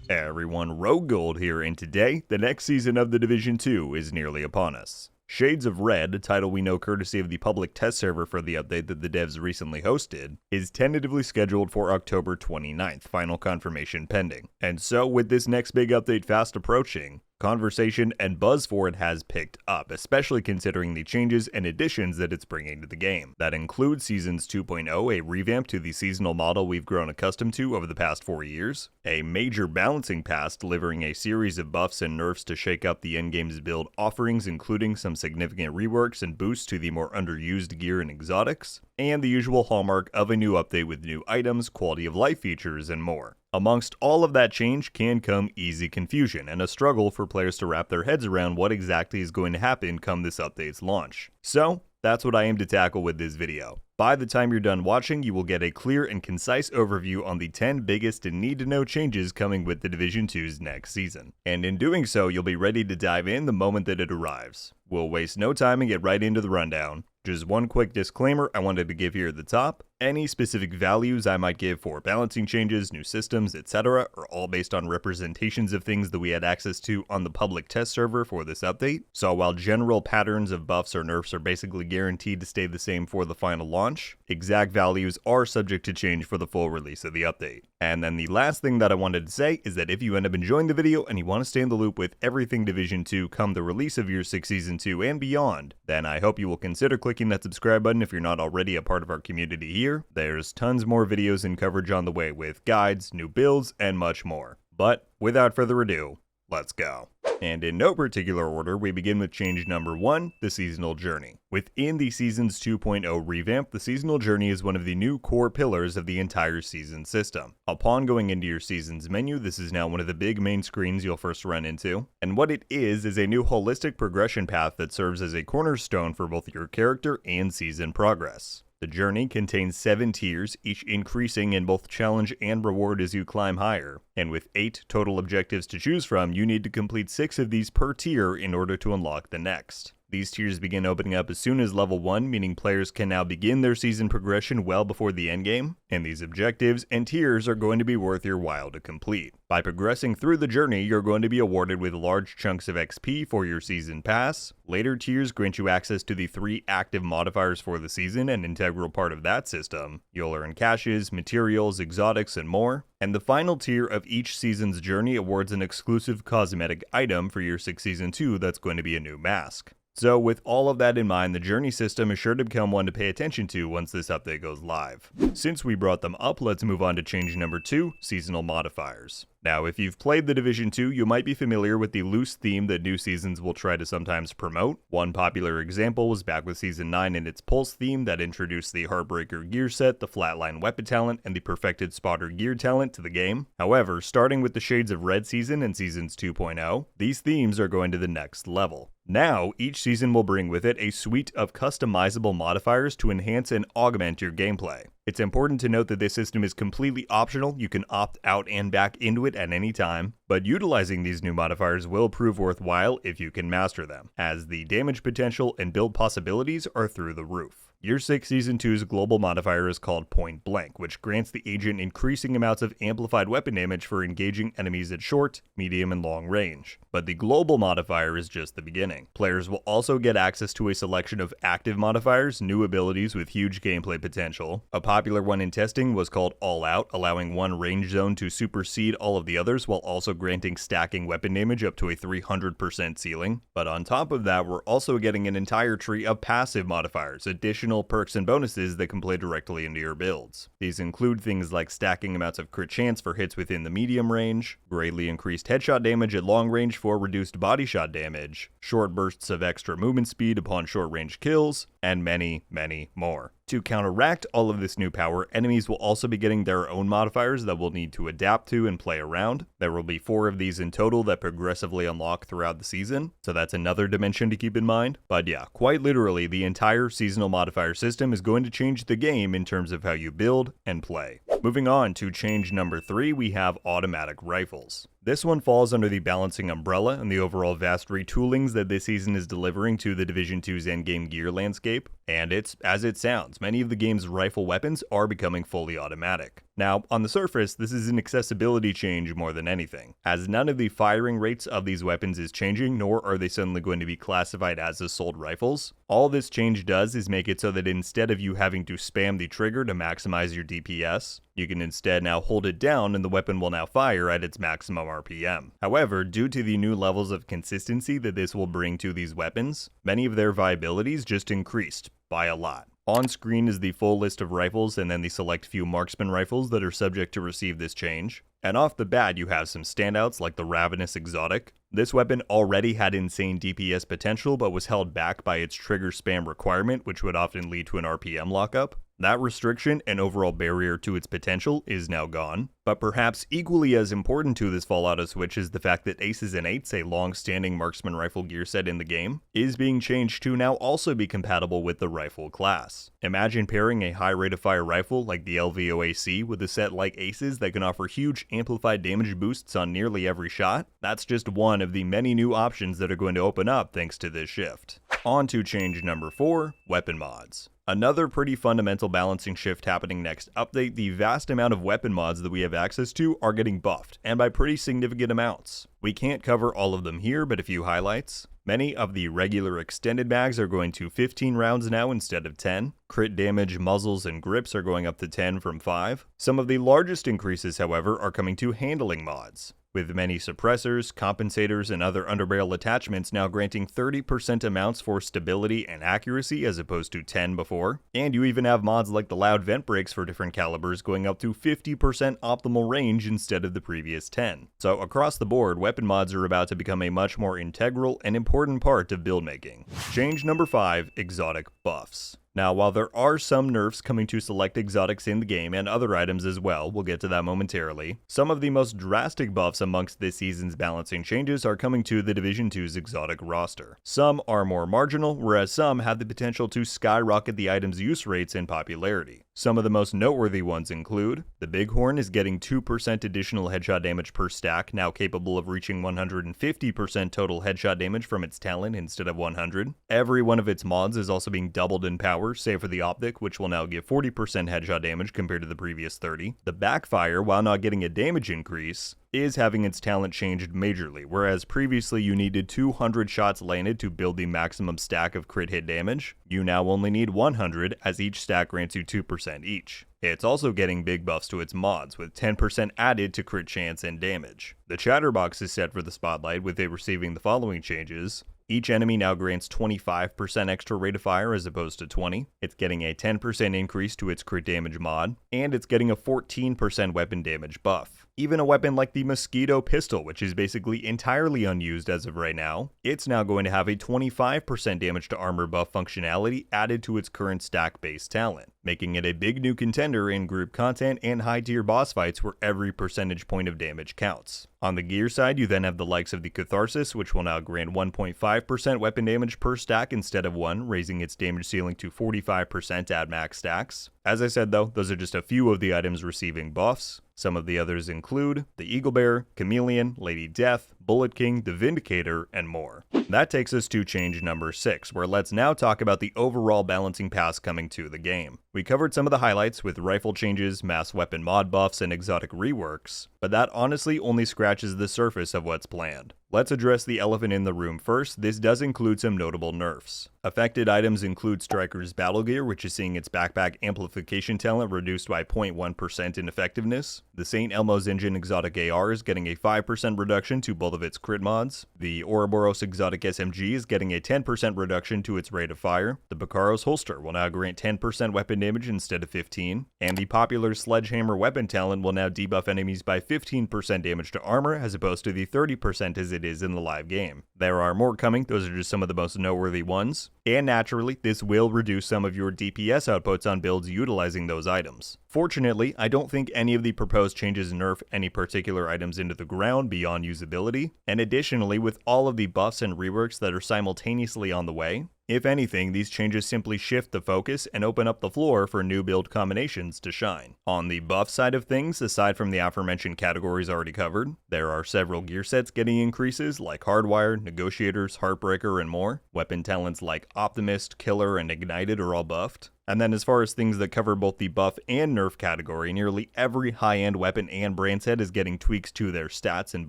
Hey everyone, RogueGold here, and today, the next season of The Division 2 is nearly upon us. Shades of Red, a title we know courtesy of the public test server for the update that the devs recently hosted, is tentatively scheduled for October 29th, final confirmation pending. And so, with this next big update fast approaching, conversation and buzz for it has picked up, especially considering the changes and additions that it's bringing to the game. That includes Seasons 2.0, a revamp to the seasonal model we've grown accustomed to over the past 4 years, a major balancing pass delivering a series of buffs and nerfs to shake up the endgame's build offerings, including some significant reworks and boosts to the more underused gear and exotics, and the usual hallmark of a new update with new items, quality of life features, and more. Amongst all of that change can come easy confusion and a struggle for players to wrap their heads around what exactly is going to happen come this update's launch. So, that's what I aim to tackle with this video. By the time you're done watching, you will get a clear and concise overview on the 10 biggest and need-to-know changes coming with The Division 2's next season. And in doing so, you'll be ready to dive in the moment that it arrives. We'll waste no time and get right into the rundown. Just one quick disclaimer I wanted to give here at the top. Any specific values I might give for balancing changes, new systems, etc. are all based on representations of things that we had access to on the public test server for this update. So while general patterns of buffs or nerfs are basically guaranteed to stay the same for the final launch, exact values are subject to change for the full release of the update. And then the last thing that I wanted to say is that if you end up enjoying the video and you want to stay in the loop with everything Division 2 come the release of Year 6 Season 2 and beyond, then I hope you will consider clicking that subscribe button if you're not already a part of our community here. There's tons more videos and coverage on the way with guides, new builds, and much more. But without further ado, let's go. And in no particular order, we begin with change number 1, the Seasonal Journey. Within the Seasons 2.0 revamp, the Seasonal Journey is one of the new core pillars of the entire season system. Upon going into your season's menu, this is now one of the big main screens you'll first run into. And what it is a new holistic progression path that serves as a cornerstone for both your character and season progress. The journey contains 7 tiers, each increasing in both challenge and reward as you climb higher. And with 8 total objectives to choose from, you need to complete 6 of these per tier in order to unlock the next. These tiers begin opening up as soon as level 1, meaning players can now begin their season progression well before the endgame, and these objectives and tiers are going to be worth your while to complete. By progressing through the journey, you're going to be awarded with large chunks of XP for your season pass. Later tiers grant you access to the 3 active modifiers for the season, an integral part of that system. You'll earn caches, materials, exotics, and more. And the final tier of each season's journey awards an exclusive cosmetic item for Year 6 Season 2 that's going to be a new mask. So with all of that in mind, the journey system is sure to become one to pay attention to once this update goes live. Since we brought them up, let's move on to change number 2, seasonal modifiers. Now, if you've played The Division 2, you might be familiar with the loose theme that new seasons will try to sometimes promote. One popular example was back with Season 9 and its Pulse theme that introduced the Heartbreaker gear set, the Flatline weapon talent, and the Perfected Spotter gear talent to the game. However, starting with the Shades of Red season and Seasons 2.0, these themes are going to the next level. Now, each season will bring with it a suite of customizable modifiers to enhance and augment your gameplay. It's important to note that this system is completely optional. You can opt out and back into it at any time, but utilizing these new modifiers will prove worthwhile if you can master them, as the damage potential and build possibilities are through the roof. Year 6 Season 2's global modifier is called Point Blank, which grants the agent increasing amounts of amplified weapon damage for engaging enemies at short, medium, and long range. But the global modifier is just the beginning. Players will also get access to a selection of active modifiers, new abilities with huge gameplay potential. A popular one in testing was called All Out, allowing one range zone to supersede all of the others while also granting stacking weapon damage up to a 300% ceiling. But on top of that, we're also getting an entire tree of passive modifiers, additional perks and bonuses that can play directly into your builds. These include things like stacking amounts of crit chance for hits within the medium range, greatly increased headshot damage at long range for reduced body shot damage, short bursts of extra movement speed upon short range kills, and many, many more. To counteract all of this new power, enemies will also be getting their own modifiers that we'll need to adapt to and play around. There will be 4 of these in total that progressively unlock throughout the season, so that's another dimension to keep in mind. But yeah, quite literally, the entire seasonal modifier system is going to change the game in terms of how you build and play. Moving on to change number 3, we have automatic rifles. This one falls under the balancing umbrella and the overall vast retoolings that this season is delivering to the Division 2's endgame gear landscape, and it's as it sounds, many of the game's rifle weapons are becoming fully automatic. Now, on the surface, this is an accessibility change more than anything, as none of the firing rates of these weapons is changing, nor are they suddenly going to be classified as assault rifles. All this change does is make it so that instead of you having to spam the trigger to maximize your DPS, you can instead now hold it down and the weapon will now fire at its maximum RPM. However, due to the new levels of consistency that this will bring to these weapons, many of their viabilities just increased by a lot. On screen is the full list of rifles and then the select few marksman rifles that are subject to receive this change. And off the bat, you have some standouts like the Ravenous Exotic. This weapon already had insane DPS potential but was held back by its trigger spam requirement, which would often lead to an RPM lockup. That restriction and overall barrier to its potential is now gone. But perhaps equally as important to this fall out of Switch is the fact that Aces and Eights, a long-standing marksman rifle gear set in the game, is being changed to now also be compatible with the rifle class. Imagine pairing a high rate of fire rifle like the LVOAC with a set like Aces that can offer huge amplified damage boosts on nearly every shot. That's just one of the many new options that are going to open up thanks to this shift. On to change number 4, weapon mods. Another pretty fundamental balancing shift happening next update, the vast amount of weapon mods that we have access to are getting buffed, and by pretty significant amounts. We can't cover all of them here, but a few highlights. Many of the regular extended mags are going to 15 rounds now instead of 10. Crit damage, muzzles, and grips are going up to 10 from 5. Some of the largest increases, however, are coming to handling mods, with many suppressors, compensators, and other underbarrel attachments now granting 30% amounts for stability and accuracy as opposed to 10 before. And you even have mods like the loud vent brakes for different calibers going up to 50% optimal range instead of the previous 10. So across the board, weapon mods are about to become a much more integral and important part of build making. Change number 5, exotic buffs. Now, while there are some nerfs coming to select exotics in the game and other items as well, we'll get to that momentarily, some of the most drastic buffs amongst this season's balancing changes are coming to the Division 2's exotic roster. Some are more marginal, whereas some have the potential to skyrocket the item's use rates and popularity. Some of the most noteworthy ones include, the Bighorn is getting 2% additional headshot damage per stack, now capable of reaching 150% total headshot damage from its talent instead of 100. Every one of its mods is also being doubled in power, save for the Optic, which will now give 40% headshot damage compared to the previous 30. The Backfire, while not getting a damage increase, is having its talent changed majorly, whereas previously you needed 200 shots landed to build the maximum stack of crit hit damage. You now only need 100, as each stack grants you 2% each. It's also getting big buffs to its mods, with 10% added to crit chance and damage. The Chatterbox is set for the spotlight, with it receiving the following changes. Each enemy now grants 25% extra rate of fire as opposed to 20. It's getting a 10% increase to its crit damage mod, and it's getting a 14% weapon damage buff. Even a weapon like the Mosquito Pistol, which is basically entirely unused as of right now, it's now going to have a 25% damage to armor buff functionality added to its current stack-based talent, making it a big new contender in group content and high-tier boss fights where every percentage point of damage counts. On the gear side, you then have the likes of the Catharsis, which will now grant 1.5% weapon damage per stack instead of 1, raising its damage ceiling to 45% at max stacks. As I said though, those are just a few of the items receiving buffs. Some of the others include the Eagle Bear, Chameleon, Lady Death, Bullet King, the Vindicator, and more. That takes us to change number 6, where let's now talk about the overall balancing pass coming to the game. We covered some of the highlights with rifle changes, mass weapon mod buffs, and exotic reworks, but that honestly only scratches the surface of what's planned. Let's address the elephant in the room first. This does include some notable nerfs. Affected items include Striker's Battle Gear, which is seeing its backpack amplification talent reduced by 0.1% in effectiveness. The St. Elmo's Engine Exotic AR is getting a 5% reduction to both of its crit mods. The Ouroboros Exotic SMG is getting a 10% reduction to its rate of fire. The Bakaros Holster will now grant 10% weapon damage instead of 15. And the popular Sledgehammer weapon talent will now debuff enemies by 15% damage to armor as opposed to the 30% as it is in the live game. There are more coming, those are just some of the most noteworthy ones. And naturally, this will reduce some of your DPS outputs on builds utilizing those items. Fortunately, I don't think any of the proposed changes nerf any particular items into the ground beyond usability, and additionally, with all of the buffs and reworks that are simultaneously on the way, If anything, these changes simply shift the focus and open up the floor for new build combinations to shine. On the buff side of things, aside from the aforementioned categories already covered, there are several gear sets getting increases like Hardwire, Negotiators, Heartbreaker, and more. Weapon talents like Optimist, Killer, and Ignited are all buffed. And then as far as things that cover both the buff and nerf category, nearly every high-end weapon and brand set is getting tweaks to their stats and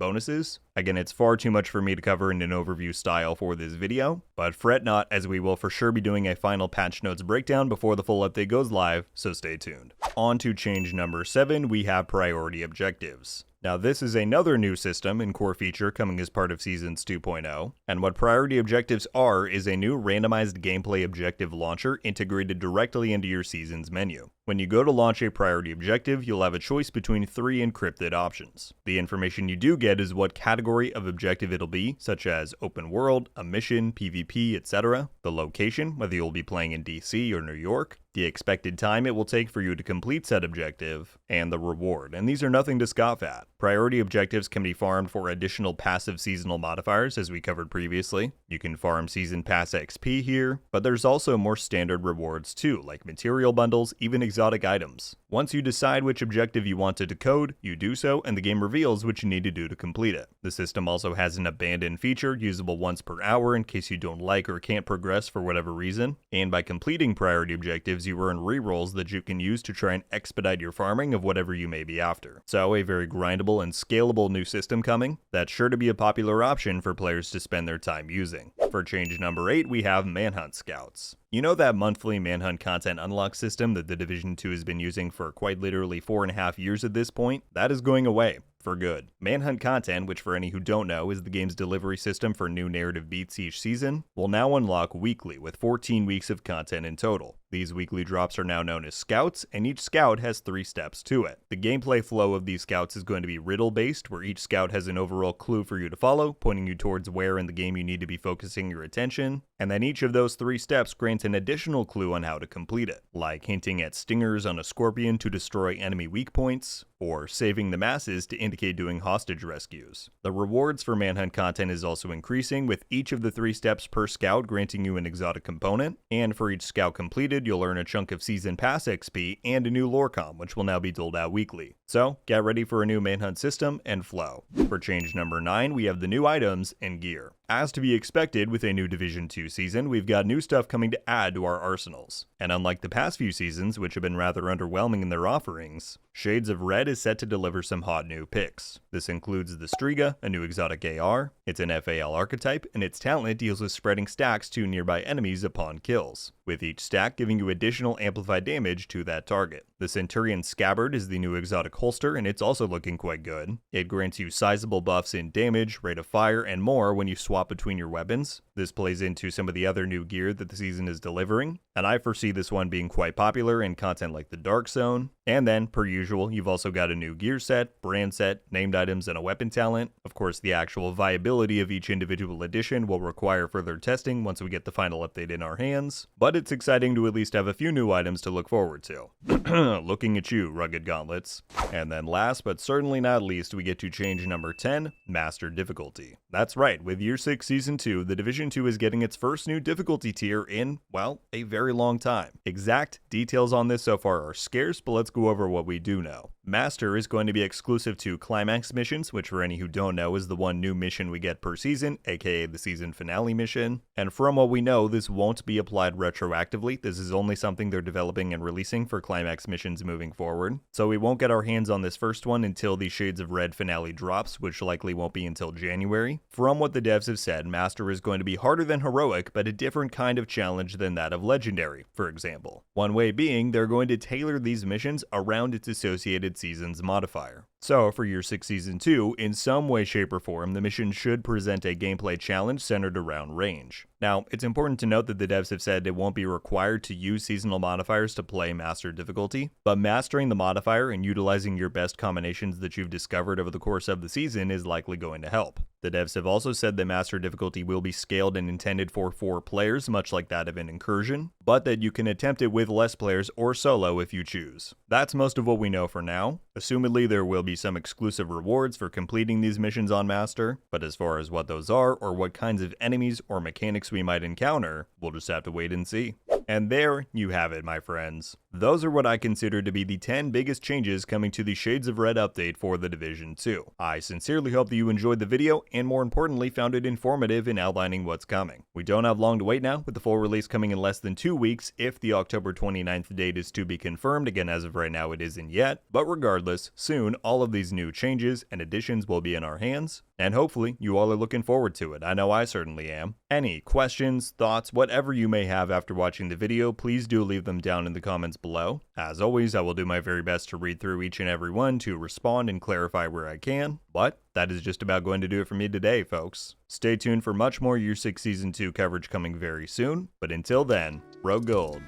bonuses. Again, it's far too much for me to cover in an overview style for this video, but fret not, as we will for sure be doing a final patch notes breakdown before the full update goes live, so stay tuned. On to change number 7, we have priority objectives. Now this is another new system and core feature coming as part of Seasons 2.0, and what priority objectives are is a new randomized gameplay objective launcher integrated directly into your Seasons menu. When you go to launch a priority objective, you'll have a choice between 3 encrypted options. The information you do get is what category of objective it'll be, such as open world, a mission, PvP, etc., the location, whether you'll be playing in DC or New York, the expected time it will take for you to complete said objective, and the reward, and these are nothing to scoff at. Priority objectives can be farmed for additional passive seasonal modifiers, as we covered previously. You can farm Season Pass XP here, but there's also more standard rewards too, like material bundles, even exotic items. Once you decide which objective you want to decode, you do so, and the game reveals what you need to do to complete it. The system also has an abandoned feature, usable once per hour in case you don't like or can't progress for whatever reason, and by completing priority objectives, you earn rerolls that you can use to try and expedite your farming of whatever you may be after. So a very grindable and scalable new system coming, that's sure to be a popular option for players to spend their time using. For change number 8, we have Manhunt Scouts. You know that monthly Manhunt content unlock system that the Division 2 has been using for quite literally 4.5 years at this point? That is going away. For good. Manhunt content, which for any who don't know is the game's delivery system for new narrative beats each season, will now unlock weekly with 14 weeks of content in total. These weekly drops are now known as Scouts, and each Scout has 3 steps to it. The gameplay flow of these Scouts is going to be riddle-based, where each Scout has an overall clue for you to follow, pointing you towards where in the game you need to be focusing your attention, and then each of those 3 steps grants an additional clue on how to complete it, like hinting at stingers on a scorpion to destroy enemy weak points, or saving the masses to indicate doing hostage rescues. The rewards for Manhunt content is also increasing, with each of the 3 steps per Scout granting you an exotic component, and for each Scout completed, you'll earn a chunk of Season Pass XP and a new lore comm, which will now be doled out weekly. So, get ready for a new Manhunt system and flow. For change number 9, we have the new items and gear. As to be expected with a new Division 2 season, we've got new stuff coming to add to our arsenals. And unlike the past few seasons, which have been rather underwhelming in their offerings, Shades of Red is set to deliver some hot new picks. This includes the Striga, a new exotic AR, it's an FAL archetype, and its talent deals with spreading stacks to nearby enemies upon kills, with each stack giving you additional amplified damage to that target. The Centurion Scabbard is the new exotic holster, and it's also looking quite good. It grants you sizable buffs in damage, rate of fire, and more when you swap between your weapons. This plays into some of the other new gear that the season is delivering, and I foresee this one being quite popular in content like the Dark Zone. And then, per usual, you've also got a new gear set, brand set, named items, and a weapon talent. Of course, the actual viability of each individual edition will require further testing once we get the final update in our hands, but it's exciting to at least have a few new items to look forward to. Looking at you, rugged gauntlets. And then last but certainly not least, we get to change number 10, Master Difficulty. That's right, with Year 6 Season 2, the Division 2 is getting its first new difficulty tier in, well, a very long time. Exact details on this so far are scarce, but let's go over what we do know. Master is going to be exclusive to Climax missions, which for any who don't know is the one new mission we get per season, aka the season finale mission. And from what we know, this won't be applied retroactively. This is only something they're developing and releasing for Climax missions moving forward. So we won't get our hands on this first one until the Shades of Red finale drops, which likely won't be until January. From what the devs have said, Master is going to be harder than Heroic, but a different kind of challenge than that of Legendary, for example. One way being, they're going to tailor these missions around its associated season's modifier. So, for Year 6 Season 2, in some way, shape, or form, the mission should present a gameplay challenge centered around range. Now, it's important to note that the devs have said it won't be required to use seasonal modifiers to play Master Difficulty, but mastering the modifier and utilizing your best combinations that you've discovered over the course of the season is likely going to help. The devs have also said that Master Difficulty will be scaled and intended for 4 players, much like that of an Incursion, but that you can attempt it with less players or solo if you choose. That's most of what we know for now. Assumedly, there will be some exclusive rewards for completing these missions on Master, but as far as what those are or what kinds of enemies or mechanics bugs we might encounter, we'll just have to wait and see. And there you have it, my friends. Those are what I consider to be the 10 biggest changes coming to the Shades of Red update for The Division 2. I sincerely hope that you enjoyed the video, and more importantly found it informative in outlining what's coming. We don't have long to wait now, with the full release coming in less than 2 weeks if the October 29th date is to be confirmed. Again, as of right now it isn't yet, but regardless, soon all of these new changes and additions will be in our hands, and hopefully you all are looking forward to it. I know I certainly am. Any questions, thoughts, whatever you may have after watching the video, please do leave them down in the comments below. As always, I will do my very best to read through each and every one to respond and clarify where I can, but that is just about going to do it for me today, folks. Stay tuned for much more Year 6 Season 2 coverage coming very soon, but until then, RogueGold.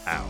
Out.